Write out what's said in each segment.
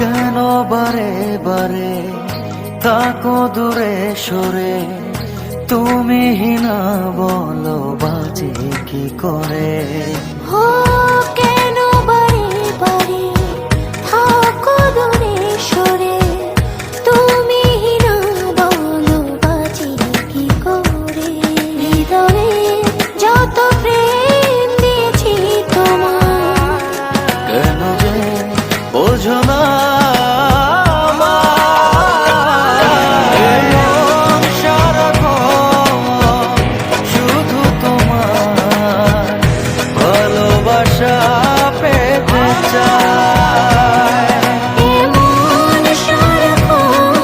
কেন বারে বারে তাকো দূরে সরে, তুমি না বলো বাজে কি করে। ও কেন বারে বারে থাকো দূরে সরে, তুমি না বলো বাজে কি করে। হৃদয়ে যত প্রেম দিয়েছি তোমার, কেন যে বোঝো না শুধু তোমার ভালোবাসা পেতে চায়। এমন সারাক্ষণ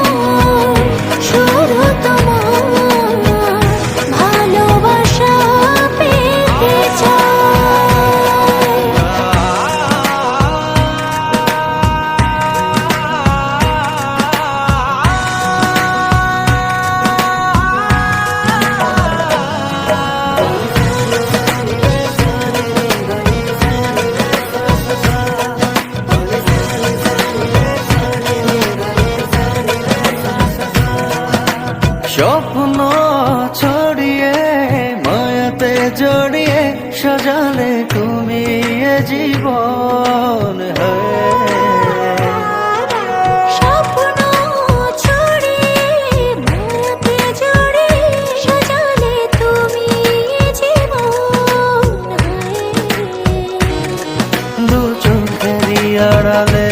শুধু তোমার ভালোবাসা পেতে চাই। স্বপ্ন ছড়িয়ে মায়াতে জড়িয়ে সাজালে তুমি এ জীবন। স্বপ্ন ছড়িয়ে মায়াতে জড়িয়ে সাজালে তুমি জীবন। দু চোখেরই আড়ালে